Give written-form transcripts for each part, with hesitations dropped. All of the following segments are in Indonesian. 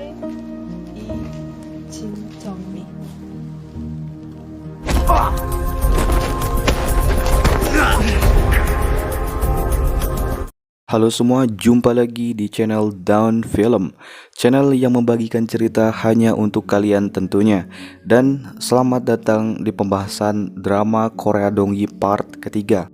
제 이진정미. Halo semua, jumpa lagi di channel Dawn Film, channel yang membagikan cerita hanya untuk kalian tentunya. Dan selamat datang di pembahasan drama Korea Donggi part ketiga.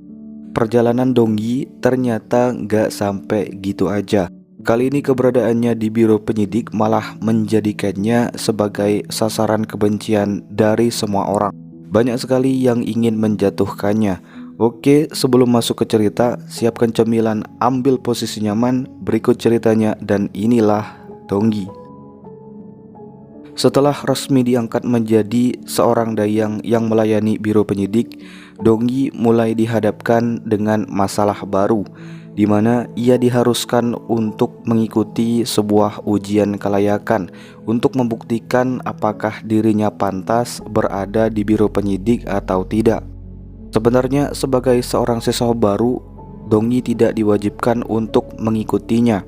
Perjalanan Donggi ternyata nggak sampai gitu aja. Kali ini keberadaannya di biro penyidik malah menjadikannya sebagai sasaran kebencian dari semua orang. Banyak sekali yang ingin menjatuhkannya. Oke, sebelum masuk ke cerita, siapkan cemilan, ambil posisi nyaman, berikut ceritanya, dan inilah Donggi. Setelah resmi diangkat menjadi seorang dayang yang melayani biro penyidik, Donggi mulai dihadapkan dengan masalah baru, di mana ia diharuskan untuk mengikuti sebuah ujian kelayakan untuk membuktikan apakah dirinya pantas berada di biro penyidik atau tidak. Sebenarnya sebagai seorang siswa baru, Donggi tidak diwajibkan untuk mengikutinya.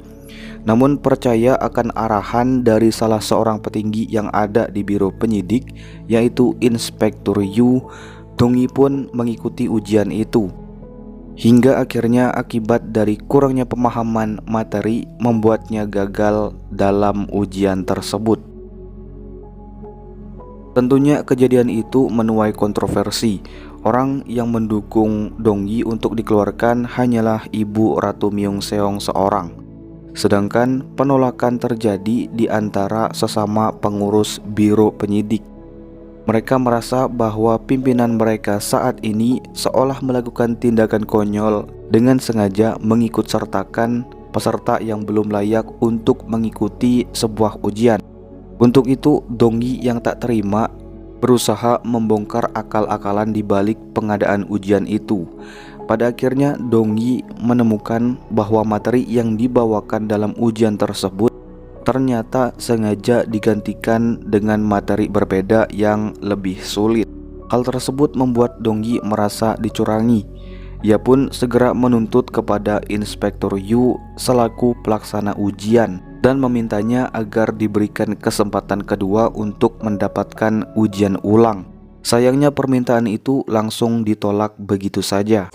Namun percaya akan arahan dari salah seorang petinggi yang ada di biro penyidik, yaitu Inspektur Yu, Donggi pun mengikuti ujian itu. Hingga akhirnya akibat dari kurangnya pemahaman materi membuatnya gagal dalam ujian tersebut. Tentunya kejadian itu menuai kontroversi. Orang yang mendukung Donggi untuk dikeluarkan hanyalah Ibu Ratu Myung Seong seorang. Sedangkan penolakan terjadi di antara sesama pengurus biro penyidik. Mereka merasa bahwa pimpinan mereka saat ini seolah melakukan tindakan konyol dengan sengaja mengikut sertakan peserta yang belum layak untuk mengikuti sebuah ujian. Untuk itu, Donggi yang tak terima berusaha membongkar akal-akalan di balik pengadaan ujian itu. Pada akhirnya Donggi menemukan bahwa materi yang dibawakan dalam ujian tersebut ternyata sengaja digantikan dengan materi berbeda yang lebih sulit. Hal tersebut membuat Donggi merasa dicurangi. Ia pun segera menuntut kepada Inspektur Yu selaku pelaksana ujian dan memintanya agar diberikan kesempatan kedua untuk mendapatkan ujian ulang. Sayangnya permintaan itu langsung ditolak begitu saja.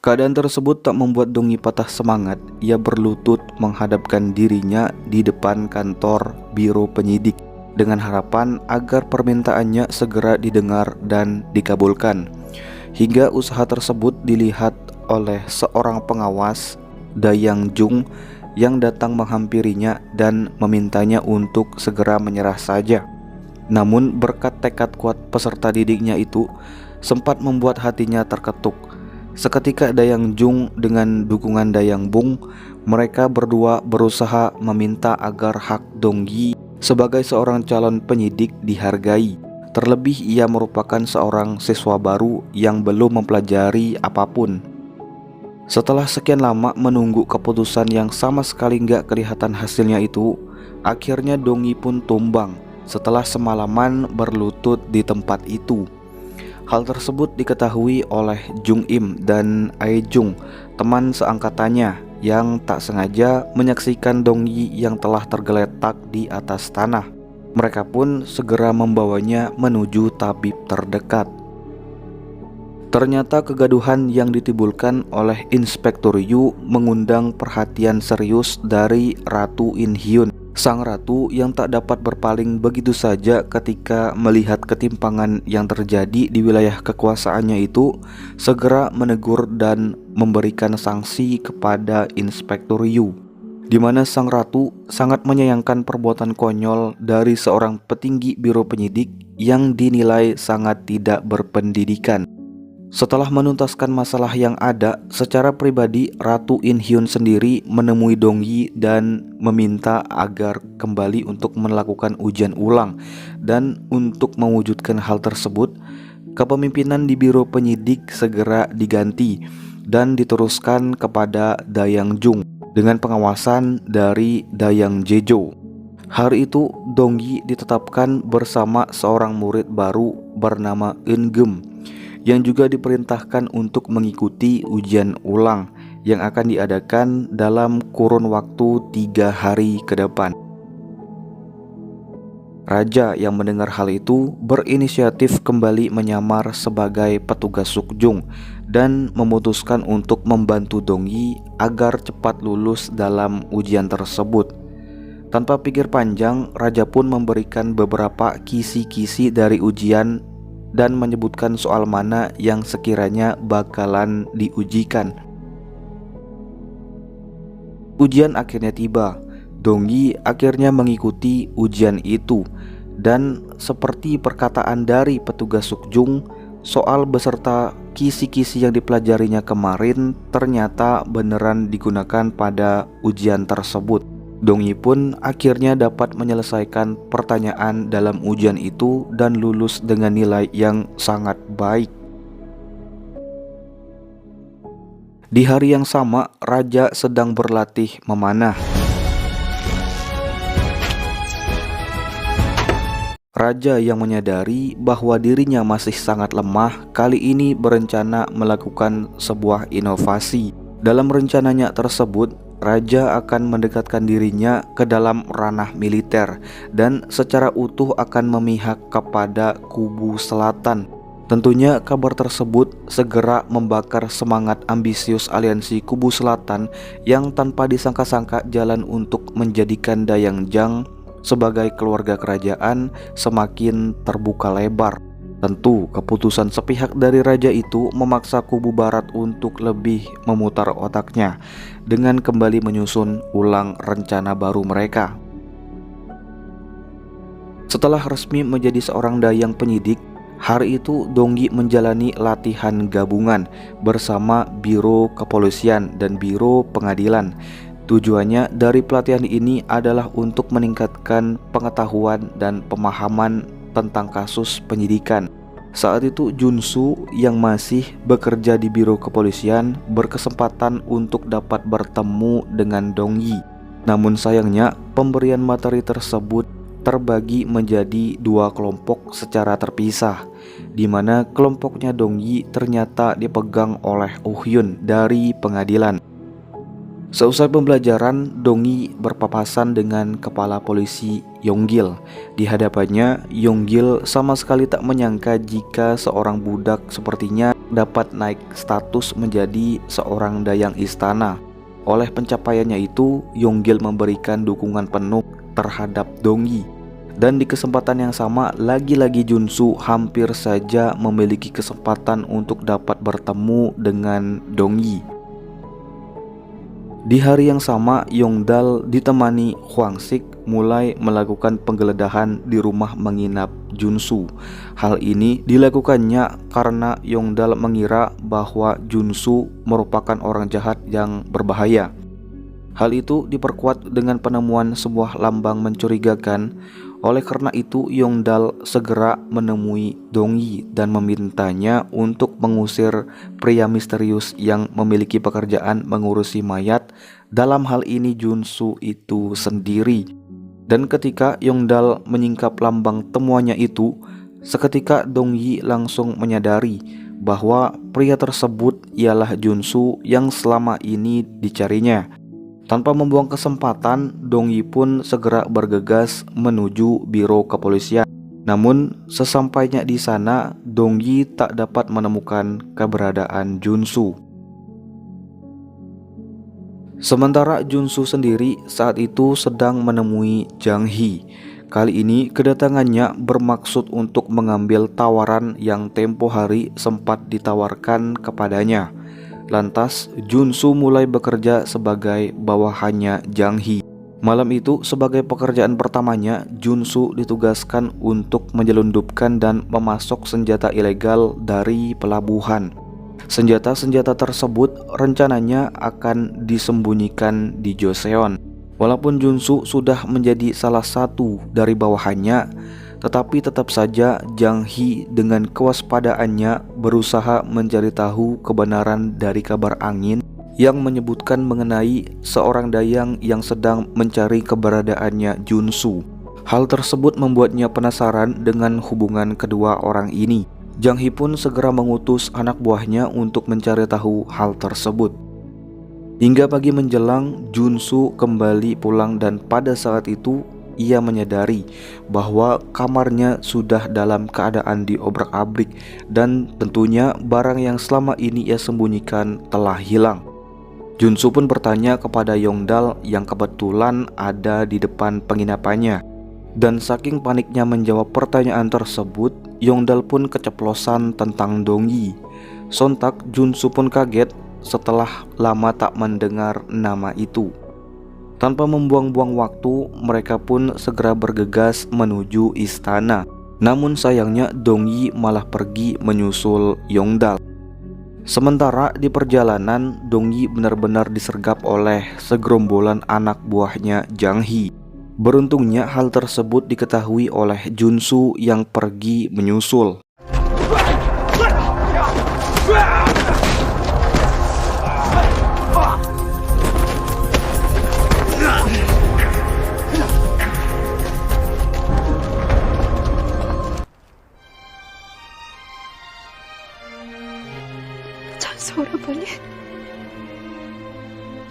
Keadaan tersebut tak membuat Donggi patah semangat. Ia berlutut menghadapkan dirinya di depan kantor biro penyidik dengan harapan agar permintaannya segera didengar dan dikabulkan. Hingga usaha tersebut dilihat oleh seorang pengawas, Dayang Jung, yang datang menghampirinya dan memintanya untuk segera menyerah saja. Namun berkat tekad kuat peserta didiknya itu sempat membuat hatinya terketuk. Seketika Dayang Jung dengan dukungan Dayang Bung, mereka berdua berusaha meminta agar hak Donggi sebagai seorang calon penyidik dihargai. Terlebih ia merupakan seorang siswa baru yang belum mempelajari apapun. Setelah sekian lama menunggu keputusan yang sama sekali nggak kelihatan hasilnya itu, akhirnya Donggi pun tumbang setelah semalaman berlutut di tempat itu. Hal tersebut diketahui oleh Jung Im dan Ae Jung, teman seangkatannya, yang tak sengaja menyaksikan Donggi yang telah tergeletak di atas tanah. Mereka pun segera membawanya menuju tabib terdekat. Ternyata kegaduhan yang ditimbulkan oleh Inspektur Yu mengundang perhatian serius dari Ratu In Hyun, sang ratu yang tak dapat berpaling begitu saja ketika melihat ketimpangan yang terjadi di wilayah kekuasaannya itu, segera menegur dan memberikan sanksi kepada Inspektur Yu, di mana sang ratu sangat menyayangkan perbuatan konyol dari seorang petinggi biro penyidik yang dinilai sangat tidak berpendidikan. Setelah menuntaskan masalah yang ada, secara pribadi Ratu In Hyun sendiri menemui Donggi dan meminta agar kembali untuk melakukan ujian ulang. Dan untuk mewujudkan hal tersebut, kepemimpinan di biro penyidik segera diganti dan diteruskan kepada Dayang Jung dengan pengawasan dari Dayang Jejo. Hari itu Donggi ditetapkan bersama seorang murid baru bernama Eun Gem, yang juga diperintahkan untuk mengikuti ujian ulang. yang akan diadakan dalam kurun waktu 3 hari ke depan. Raja yang mendengar hal itu berinisiatif kembali menyamar sebagai petugas Sukjung dan memutuskan untuk membantu Dongyi agar cepat lulus dalam ujian tersebut. Tanpa pikir panjang, Raja pun memberikan beberapa kisi-kisi dari ujian dan menyebutkan soal mana yang sekiranya bakalan diujikan. Ujian akhirnya tiba. Dongyi akhirnya mengikuti ujian itu, dan seperti perkataan dari petugas Sukjung, soal beserta kisi-kisi yang dipelajarinya kemarin ternyata beneran digunakan pada ujian tersebut. Dongyi pun akhirnya dapat menyelesaikan pertanyaan dalam ujian itu dan lulus dengan nilai yang sangat baik. Di hari yang sama, Raja sedang berlatih memanah. Raja yang menyadari bahwa dirinya masih sangat lemah, kali ini berencana melakukan sebuah inovasi. Dalam rencananya tersebut, Raja akan mendekatkan dirinya ke dalam ranah militer dan secara utuh akan memihak kepada kubu selatan. Tentunya kabar tersebut segera membakar semangat ambisius aliansi kubu selatan yang tanpa disangka-sangka jalan untuk menjadikan Dayang Jang sebagai keluarga kerajaan semakin terbuka lebar. Tentu keputusan sepihak dari raja itu memaksa kubu barat untuk lebih memutar otaknya dengan kembali menyusun ulang rencana baru mereka. Setelah resmi menjadi seorang dayang penyidik, hari itu Dongyi menjalani latihan gabungan bersama Biro Kepolisian dan Biro Pengadilan. Tujuannya dari pelatihan ini adalah untuk meningkatkan pengetahuan dan pemahaman tentang kasus penyidikan. Saat itu Junsu yang masih bekerja di Biro Kepolisian berkesempatan untuk dapat bertemu dengan Dongyi. Namun sayangnya pemberian materi tersebut terbagi menjadi 2 kelompok secara terpisah, di mana kelompoknya Dongyi ternyata dipegang oleh Hyun dari pengadilan. Seusai pembelajaran, Dongyi berpapasan dengan kepala polisi Yonggil. Di hadapannya, Yonggil sama sekali tak menyangka jika seorang budak sepertinya dapat naik status menjadi seorang dayang istana. Oleh pencapaiannya itu, Yonggil memberikan dukungan penuh terhadap Dongyi. Dan di kesempatan yang sama, lagi-lagi Junsu hampir saja memiliki kesempatan untuk dapat bertemu dengan Dongyi. Di hari yang sama, Yongdal ditemani Hwangsik mulai melakukan penggeledahan di rumah menginap Junsu. Hal ini dilakukannya karena Yongdal mengira bahwa Junsu merupakan orang jahat yang berbahaya. Hal itu diperkuat dengan penemuan sebuah lambang mencurigakan. Oleh karena itu, Yongdal segera menemui Dongyi dan memintanya untuk mengusir pria misterius yang memiliki pekerjaan mengurusi mayat, dalam hal ini Junsu itu sendiri. Dan ketika Yongdal menyingkap lambang temuannya itu, seketika Dongyi langsung menyadari bahwa pria tersebut ialah Junsu yang selama ini dicarinya. Tanpa membuang kesempatan, Dongyi pun segera bergegas menuju Biro Kepolisian. Namun sesampainya di sana, Dongyi tak dapat menemukan keberadaan Junsu. Sementara Junsu sendiri saat itu sedang menemui Jang Hee. Kali ini kedatangannya bermaksud untuk mengambil tawaran yang tempo hari sempat ditawarkan kepadanya. Lantas Junsu mulai bekerja sebagai bawahannya Jang Hee. Malam itu sebagai pekerjaan pertamanya, Junsu ditugaskan untuk menyelundupkan dan memasok senjata ilegal dari pelabuhan. Senjata-senjata tersebut rencananya akan disembunyikan di Joseon. Walaupun Junsu sudah menjadi salah satu dari bawahannya, tetapi tetap saja Jang Hee dengan kewaspadaannya berusaha mencari tahu kebenaran dari kabar angin yang menyebutkan mengenai seorang dayang yang sedang mencari keberadaannya Junsu. Hal tersebut membuatnya penasaran dengan hubungan kedua orang ini. Jang Hee pun segera mengutus anak buahnya untuk mencari tahu hal tersebut. Hingga pagi menjelang, Junsu kembali pulang dan pada saat itu ia menyadari bahwa kamarnya sudah dalam keadaan diobrak-abrik dan tentunya barang yang selama ini ia sembunyikan telah hilang. Junsu pun bertanya kepada Yongdal yang kebetulan ada di depan penginapannya. Dan saking paniknya menjawab pertanyaan tersebut, Yongdal pun keceplosan tentang Dongyi. Sontak Junsu pun kaget setelah lama tak mendengar nama itu. Tanpa membuang-buang waktu, mereka pun segera bergegas menuju istana. Namun sayangnya Dongyi malah pergi menyusul Yongdal. Sementara di perjalanan, Dongyi benar-benar disergap oleh segerombolan anak buahnya Jang Hee. Beruntungnya hal tersebut diketahui oleh Junsu yang pergi menyusul. 찬수 오라버니,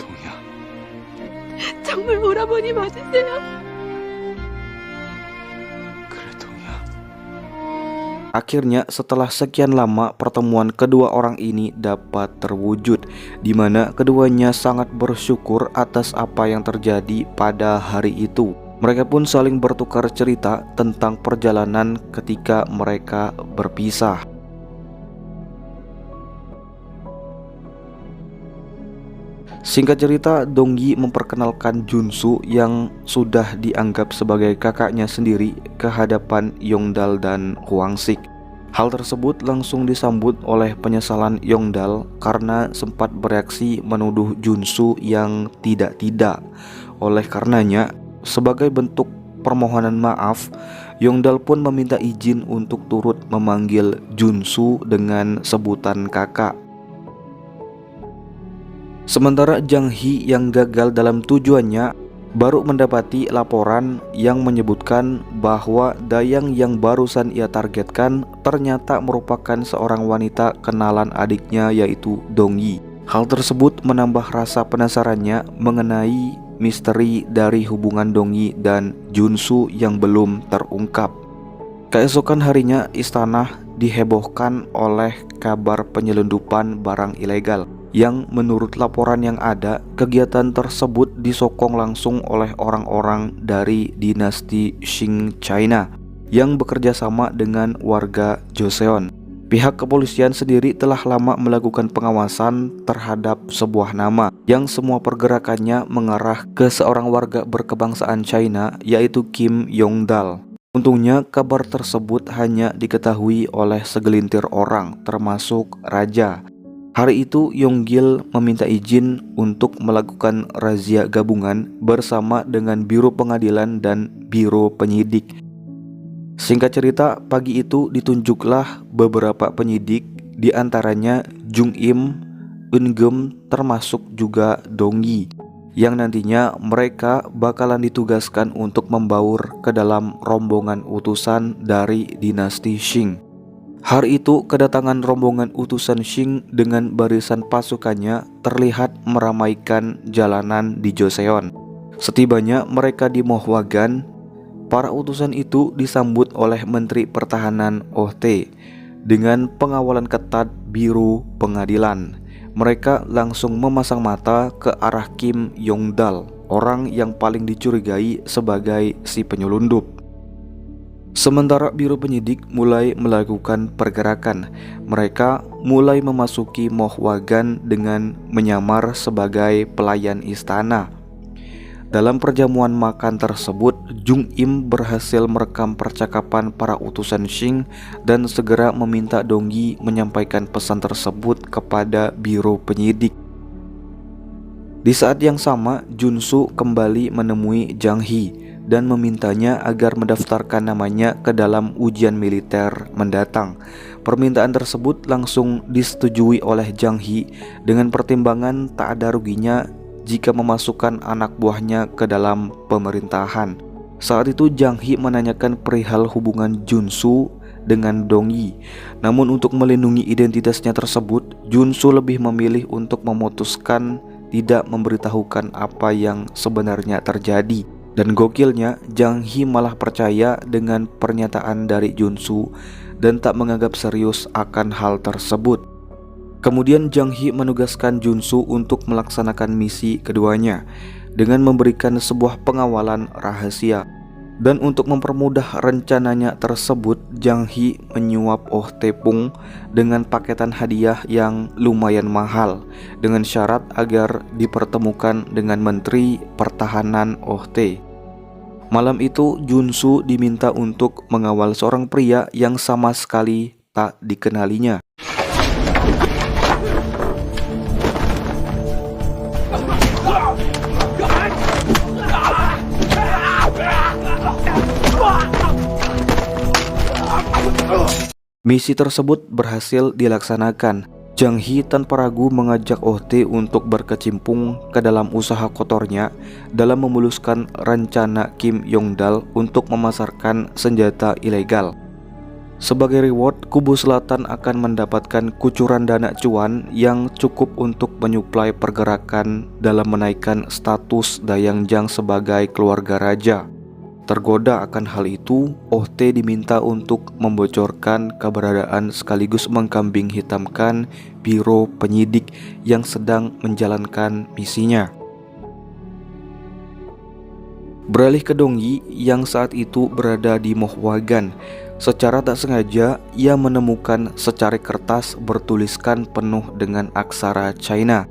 동희야, 정말 오라버니 맞으세요? 그래 동희야. Akhirnya setelah sekian lama pertemuan kedua orang ini dapat terwujud, di mana keduanya sangat bersyukur atas apa yang terjadi pada hari itu. Mereka pun saling bertukar cerita tentang perjalanan ketika mereka berpisah. Singkat cerita, Dongyi memperkenalkan Junsu yang sudah dianggap sebagai kakaknya sendiri ke hadapan Yongdal dan Hwangsik. Hal tersebut langsung disambut oleh penyesalan Yongdal karena sempat bereaksi menuduh Junsu yang tidak-tidak. Oleh karenanya, sebagai bentuk permohonan maaf, Yongdal pun meminta izin untuk turut memanggil Junsu dengan sebutan kakak. Sementara Jang Hee yang gagal dalam tujuannya baru mendapati laporan yang menyebutkan bahwa dayang yang barusan ia targetkan ternyata merupakan seorang wanita kenalan adiknya, yaitu Dongyi. Hal tersebut menambah rasa penasarannya mengenai misteri dari hubungan Dongyi dan Junsu yang belum terungkap. Keesokan harinya istana dihebohkan oleh kabar penyelundupan barang ilegal, yang menurut laporan yang ada, kegiatan tersebut disokong langsung oleh orang-orang dari dinasti Qing China yang bekerja sama dengan warga Joseon. Pihak kepolisian sendiri telah lama melakukan pengawasan terhadap sebuah nama yang semua pergerakannya mengarah ke seorang warga berkebangsaan China, yaitu Kim Yongdal. Untungnya kabar tersebut hanya diketahui oleh segelintir orang, termasuk raja. Hari itu Yonggil meminta izin untuk melakukan razia gabungan bersama dengan Biro Pengadilan dan Biro Penyidik. Singkat cerita, pagi itu ditunjuklah beberapa penyidik, di antaranya Jung Im, Eun-geum, termasuk juga Dongyi, yang nantinya mereka bakalan ditugaskan untuk membaur ke dalam rombongan utusan dari dinasti Qing. Hari itu kedatangan rombongan utusan Qing dengan barisan pasukannya terlihat meramaikan jalanan di Joseon. Setibanya mereka di Mohwagan, para utusan itu disambut oleh Menteri Pertahanan Oh Tae dengan pengawalan ketat Biro Pengadilan. Mereka langsung memasang mata ke arah Kim Yongdal, orang yang paling dicurigai sebagai si penyelundup. Sementara Biro Penyidik mulai melakukan pergerakan. Mereka mulai memasuki Mohwagan dengan menyamar sebagai pelayan istana. Dalam perjamuan makan tersebut, Jung Im berhasil merekam percakapan para utusan Qing dan segera meminta Dongyi menyampaikan pesan tersebut kepada Biro Penyidik. Di saat yang sama, Junsu kembali menemui Jang Hee dan memintanya agar mendaftarkan namanya ke dalam ujian militer mendatang. Permintaan tersebut langsung disetujui oleh Jang Hee dengan pertimbangan tak ada ruginya jika memasukkan anak buahnya ke dalam pemerintahan. Saat itu Jang Hee menanyakan perihal hubungan Junsu dengan Dongyi. Namun untuk melindungi identitasnya tersebut, Junsu lebih memilih untuk memutuskan tidak memberitahukan apa yang sebenarnya terjadi. Dan gokilnya, Jang Hee malah percaya dengan pernyataan dari Junsu dan tak menganggap serius akan hal tersebut. Kemudian Jang Hee menugaskan Junsu untuk melaksanakan misi keduanya dengan memberikan sebuah pengawalan rahasia. Dan untuk mempermudah rencananya tersebut, Jang Hee menyuap Oh Tae-pung dengan paketan hadiah yang lumayan mahal dengan syarat agar dipertemukan dengan Menteri Pertahanan Oh Tae. Malam itu Junsu diminta untuk mengawal seorang pria yang sama sekali tak dikenalinya. Misi tersebut berhasil dilaksanakan. Jang Hee tanpa ragu mengajak Oh Tae untuk berkecimpung ke dalam usaha kotornya dalam memuluskan rencana Kim Yong-dal untuk memasarkan senjata ilegal. Sebagai reward, kubu selatan akan mendapatkan kucuran dana cuan yang cukup untuk menyuplai pergerakan dalam menaikkan status Dayang Jang sebagai keluarga raja. Tergoda akan hal itu, Oh Tae diminta untuk membocorkan keberadaan sekaligus mengkambing hitamkan biro penyidik yang sedang menjalankan misinya. Beralih ke Dongyi yang saat itu berada di Mohwagan, secara tak sengaja ia menemukan secari kertas bertuliskan penuh dengan aksara China.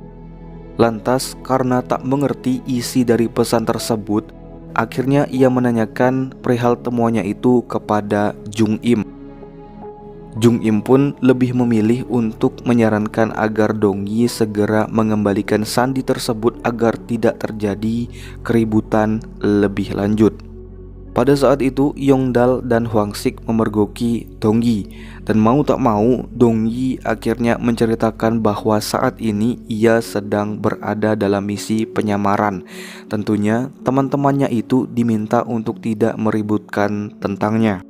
Lantas karena tak mengerti isi dari pesan tersebut, akhirnya ia menanyakan perihal temuannya itu kepada Jung Im. Jung Im pun lebih memilih untuk menyarankan agar Dongyi segera mengembalikan sandi tersebut agar tidak terjadi keributan lebih lanjut. Pada saat itu Yongdal dan Hwangsik memergoki Dongyi, dan mau tak mau Dongyi akhirnya menceritakan bahwa saat ini ia sedang berada dalam misi penyamaran. Tentunya teman-temannya itu diminta untuk tidak meributkan tentangnya.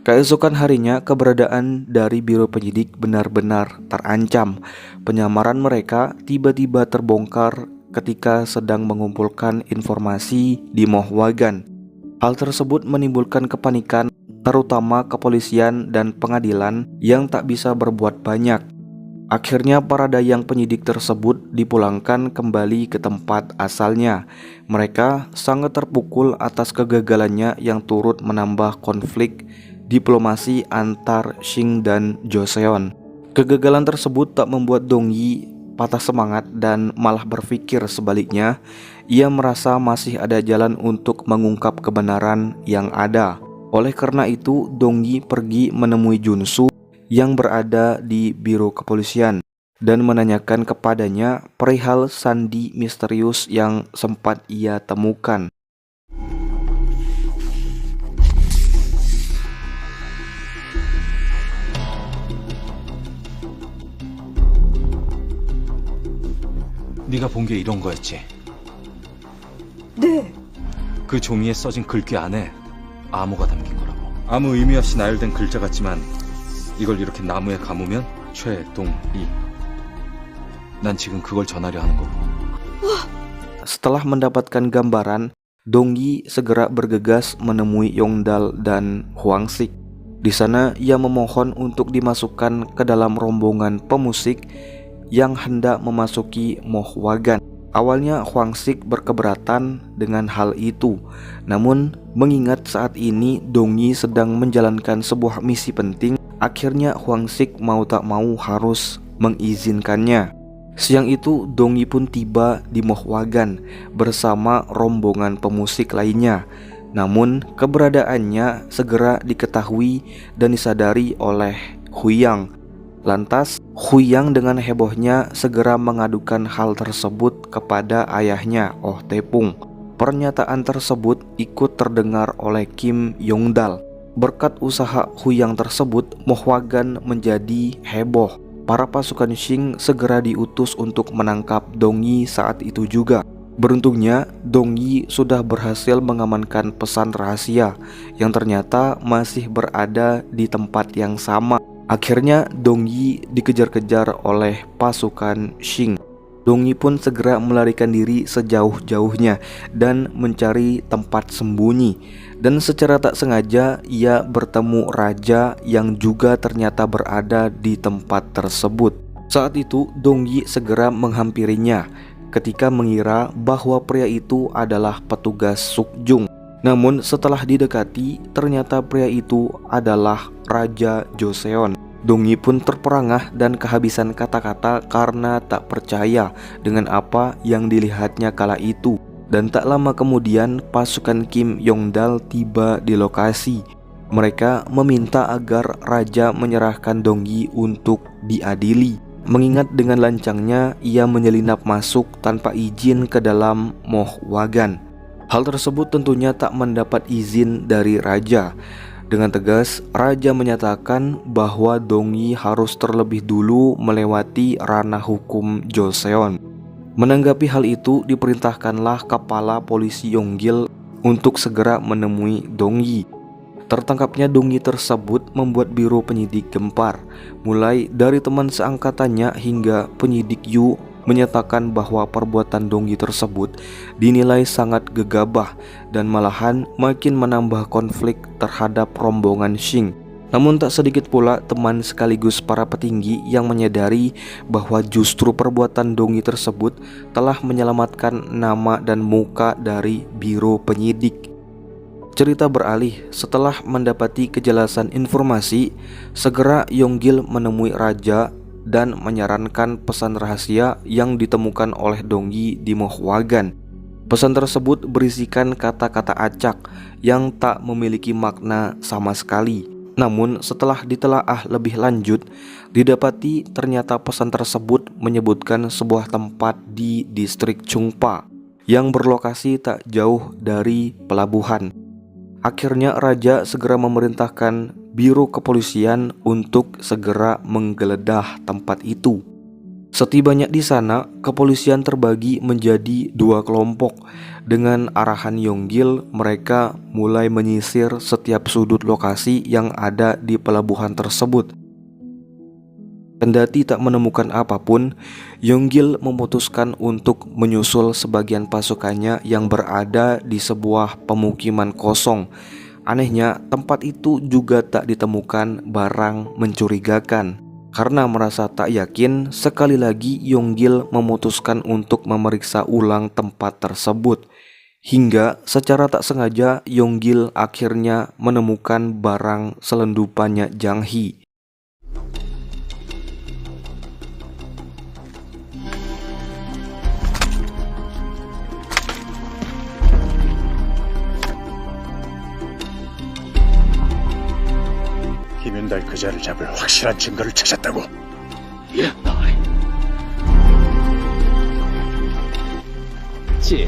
Keesokan harinya keberadaan dari biro penyidik benar-benar terancam. Penyamaran mereka tiba-tiba terbongkar ketika sedang mengumpulkan informasi di Mohwagan. Hal tersebut menimbulkan kepanikan, terutama kepolisian dan pengadilan yang tak bisa berbuat banyak. Akhirnya para dayang penyidik tersebut dipulangkan kembali ke tempat asalnya. Mereka sangat terpukul atas kegagalannya yang turut menambah konflik diplomasi antar Qing dan Joseon. Kegagalan tersebut tak membuat Dongyi patah semangat dan malah berpikir sebaliknya. Ia merasa masih ada jalan untuk mengungkap kebenaran yang ada. Oleh karena itu, Dongyi pergi menemui Junsu yang berada di biro kepolisian dan menanyakan kepadanya perihal sandi misterius yang sempat ia temukan. 네가 본 게 이런 거였지? 네. 그 종이에 써진 글귀 안에 암호가 담긴 거라고. 아무 의미 없이 나열된 글자 같지만 이걸 이렇게 나무에 감으면 최동이. 난 지금 그걸 전하려 하는 거고. Setelah mendapatkan gambaran, Dongyi segera bergegas menemui Yongdal dan Hwangsik. Di sana ia memohon untuk dimasukkan ke dalam rombongan pemusik yang hendak memasuki Mohwagan. Awalnya Hwangsik berkeberatan dengan hal itu, namun mengingat saat ini Dongyi sedang menjalankan sebuah misi penting, akhirnya Hwangsik mau tak mau harus mengizinkannya. Siang itu Dongyi pun tiba di Mohwagan bersama rombongan pemusik lainnya. Namun keberadaannya segera diketahui dan disadari oleh Huyang. Lantas Huyang dengan hebohnya segera mengadukan hal tersebut kepada ayahnya Oh Tae-pung. Pernyataan tersebut ikut terdengar oleh Kim Yong-dal. Berkat usaha Huyang tersebut, Mohwagan menjadi heboh. Para pasukan Qing segera diutus untuk menangkap Dongyi saat itu juga. Beruntungnya Dongyi sudah berhasil mengamankan pesan rahasia yang ternyata masih berada di tempat yang sama. Akhirnya Dongyi dikejar-kejar oleh pasukan Qing. Dongyi pun segera melarikan diri sejauh-jauhnya dan mencari tempat sembunyi. Dan secara tak sengaja ia bertemu raja yang juga ternyata berada di tempat tersebut. Saat itu Dongyi segera menghampirinya ketika mengira bahwa pria itu adalah petugas Sukjung. Namun setelah didekati ternyata pria itu adalah Raja Joseon. Dongyi pun terperangah dan kehabisan kata-kata karena tak percaya dengan apa yang dilihatnya kala itu. Dan tak lama kemudian pasukan Kim Yongdal tiba di lokasi. Mereka meminta agar raja menyerahkan Dongyi untuk diadili, mengingat dengan lancangnya ia menyelinap masuk tanpa izin ke dalam Mohwagan. Hal tersebut tentunya tak mendapat izin dari raja. Dengan tegas, raja menyatakan bahwa Dongyi harus terlebih dulu melewati ranah hukum Joseon. Menanggapi hal itu, diperintahkanlah kepala polisi Yonggil untuk segera menemui Dongyi. Tertangkapnya Dongyi tersebut membuat biro penyidik gempar, mulai dari teman seangkatannya hingga penyidik Yu menyatakan bahwa perbuatan Dongyi tersebut dinilai sangat gegabah dan malahan makin menambah konflik terhadap rombongan Shing. Namun tak sedikit pula teman sekaligus para petinggi yang menyadari bahwa justru perbuatan Dongyi tersebut telah menyelamatkan nama dan muka dari biro penyidik. Cerita beralih, setelah mendapati kejelasan informasi, segera Yonggil menemui raja dan menyarankan pesan rahasia yang ditemukan oleh Dongyi di Mohwagan. Pesan tersebut berisikan kata-kata acak yang tak memiliki makna sama sekali. Namun setelah ditelaah lebih lanjut, didapati ternyata pesan tersebut menyebutkan sebuah tempat di distrik Chungpa yang berlokasi tak jauh dari pelabuhan. Akhirnya raja segera memerintahkan biro kepolisian untuk segera menggeledah tempat itu. Setibanya di sana, kepolisian terbagi menjadi dua kelompok. Dengan arahan Yonggil, mereka mulai menyisir setiap sudut lokasi yang ada di pelabuhan tersebut. Kendati tak menemukan apapun, Yonggil memutuskan untuk menyusul sebagian pasukannya yang berada di sebuah pemukiman kosong. Anehnya, tempat itu juga tak ditemukan barang mencurigakan. Karena merasa tak yakin, sekali lagi Yonggil memutuskan untuk memeriksa ulang tempat tersebut. Hingga secara tak sengaja Yonggil akhirnya menemukan barang selundupannya Jang Hee. 김윤달 그자를 잡을 확실한 증거를 찾았다고. 예, 나이. 진짜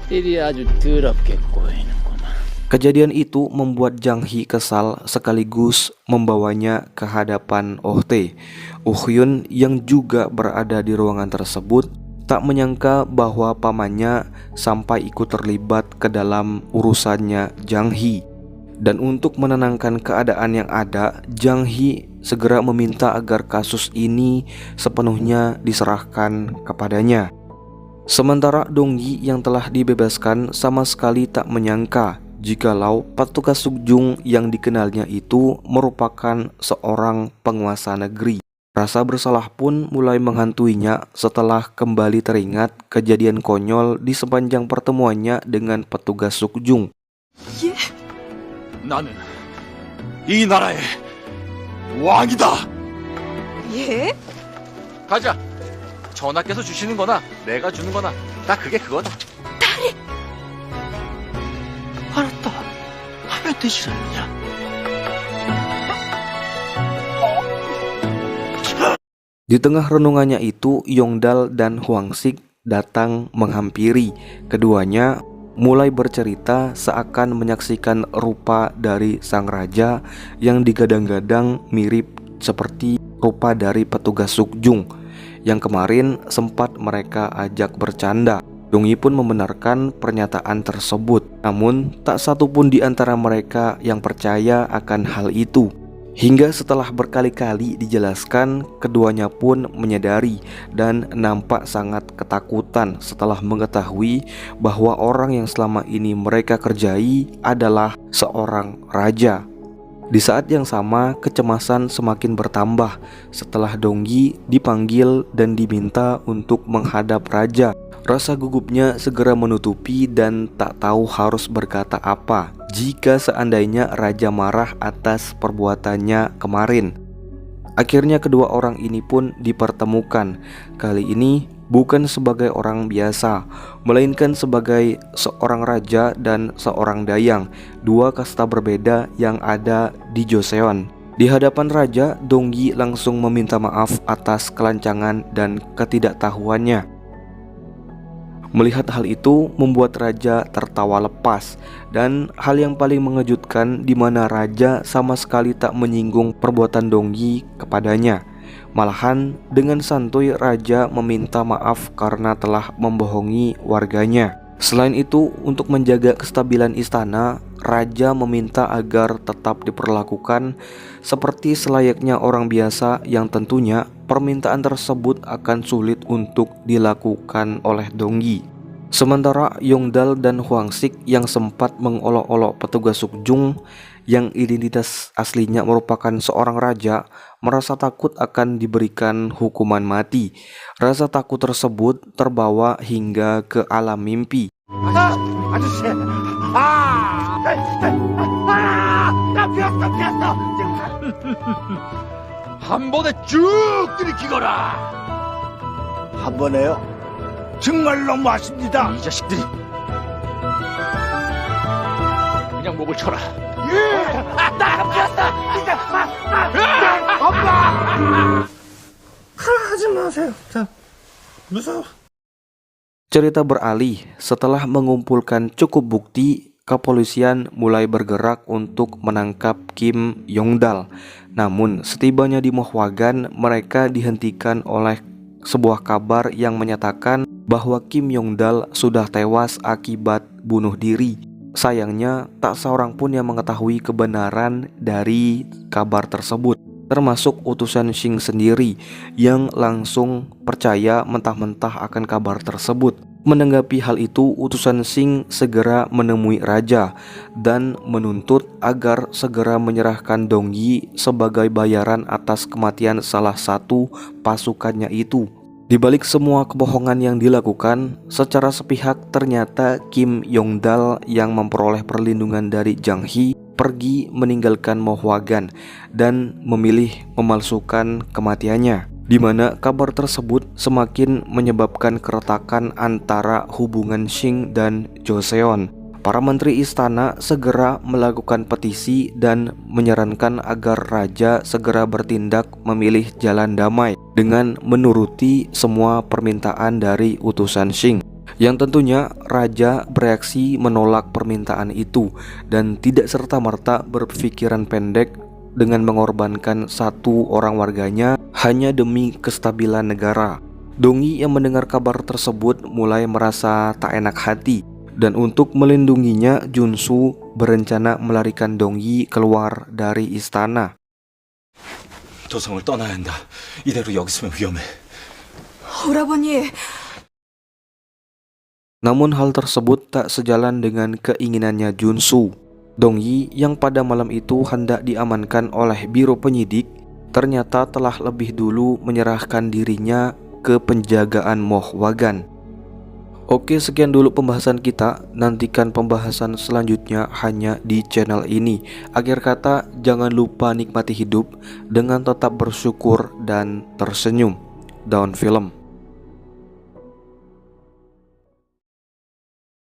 일이 아주 더럽게 꼬이는구만. Kejadian itu membuat Jang Hee kesal sekaligus membawanya ke hadapan Oh Tae. Oh Hyun yang juga berada di ruangan tersebut tak menyangka bahwa pamannya sampai ikut terlibat ke dalam urusannya Jang Hee. Dan untuk menenangkan keadaan yang ada, Jang Hee segera meminta agar kasus ini sepenuhnya diserahkan kepadanya. Sementara Dongyi yang telah dibebaskan sama sekali tak menyangka jikalau petugas Sukjung yang dikenalnya itu merupakan seorang penguasa negeri. Rasa bersalah pun mulai menghantuinya setelah kembali teringat kejadian konyol di sepanjang pertemuannya dengan petugas Sukjung. 나는 이 나라의 왕이다. 예? 가자. 전하께서 주시는 거나 내가 주는 거나 다 그거다. 알았다. 하면 되지 않느냐? Di tengah renungannya itu, Yongdal dan Hwangsik datang menghampiri. Keduanya mulai bercerita seakan menyaksikan rupa dari sang raja yang digadang-gadang mirip seperti rupa dari petugas Sukjung yang kemarin sempat mereka ajak bercanda. Dongyi pun membenarkan pernyataan tersebut. Namun tak satu pun di antara mereka yang percaya akan hal itu. Hingga setelah berkali-kali dijelaskan, keduanya pun menyadari dan nampak sangat ketakutan setelah mengetahui bahwa orang yang selama ini mereka kerjai adalah seorang raja. Di saat yang sama, kecemasan semakin bertambah setelah Donggi dipanggil dan diminta untuk menghadap raja. Rasa gugupnya segera menutupi dan tak tahu harus berkata apa jika seandainya raja marah atas perbuatannya kemarin. Akhirnya kedua orang ini pun dipertemukan. Kali ini bukan sebagai orang biasa, melainkan sebagai seorang raja dan seorang dayang, dua kasta berbeda yang ada di Joseon. Di hadapan raja, Donggi langsung meminta maaf atas kelancangan dan ketidaktahuannya. Melihat hal itu membuat raja tertawa lepas, dan hal yang paling mengejutkan di mana raja sama sekali tak menyinggung perbuatan Donggi kepadanya. Malahan dengan santuy raja meminta maaf karena telah membohongi warganya. Selain itu, untuk menjaga kestabilan istana, raja meminta agar tetap diperlakukan seperti selayaknya orang biasa, yang tentunya permintaan tersebut akan sulit untuk dilakukan oleh Donggi. Sementara Yongdal dan Hwangsik yang sempat mengolok-olok petugas Sukjung yang identitas aslinya merupakan seorang raja, merasa takut akan diberikan hukuman mati. Rasa takut tersebut terbawa hingga ke alam mimpi. 아저씨! 나 피었어! 한 번에 쭉 들이키거라! 한 번에요? 정말 너무하십니다! 이 자식들이! 그냥 목을 쳐라! 나 피었어! 진짜! 엄마! 하지 마세요. 무서워. Cerita beralih, setelah mengumpulkan cukup bukti, kepolisian mulai bergerak untuk menangkap Kim Yongdal. Namun setibanya di Mohwagan, mereka dihentikan oleh sebuah kabar yang menyatakan bahwa Kim Yongdal sudah tewas akibat bunuh diri. Sayangnya tak seorang pun yang mengetahui kebenaran dari kabar tersebut, termasuk utusan Shing sendiri yang langsung percaya mentah-mentah akan kabar tersebut. Menanggapi hal itu, utusan Shing segera menemui raja dan menuntut agar segera menyerahkan Donggi sebagai bayaran atas kematian salah satu pasukannya itu. Di balik semua kebohongan yang dilakukan, secara sepihak ternyata Kim Yongdal yang memperoleh perlindungan dari Jang Hee pergi meninggalkan Mohwagan dan memilih memalsukan kematiannya, di mana kabar tersebut semakin menyebabkan keretakan antara hubungan Shing dan Joseon. Para menteri istana segera melakukan petisi dan menyarankan agar raja segera bertindak memilih jalan damai dengan menuruti semua permintaan dari utusan Shing. Yang tentunya raja bereaksi menolak permintaan itu dan tidak serta-merta berpikiran pendek dengan mengorbankan satu orang warganya hanya demi kestabilan negara. Donggi yang mendengar kabar tersebut mulai merasa tak enak hati, dan untuk melindunginya, Junsu berencana melarikan Donggi keluar dari istana. 도성을 떠나야 한다. 이대로 여기 있으면 위험해. 오라버니, Namun hal tersebut tak sejalan dengan keinginannya Junsu. Donggi yang pada malam itu hendak diamankan oleh biro penyidik, ternyata telah lebih dulu menyerahkan dirinya ke penjagaan Mohwagan. Oke, sekian dulu pembahasan kita. Nantikan pembahasan selanjutnya hanya di channel ini. Akhir kata, jangan lupa nikmati hidup dengan tetap bersyukur dan tersenyum. Daun Film.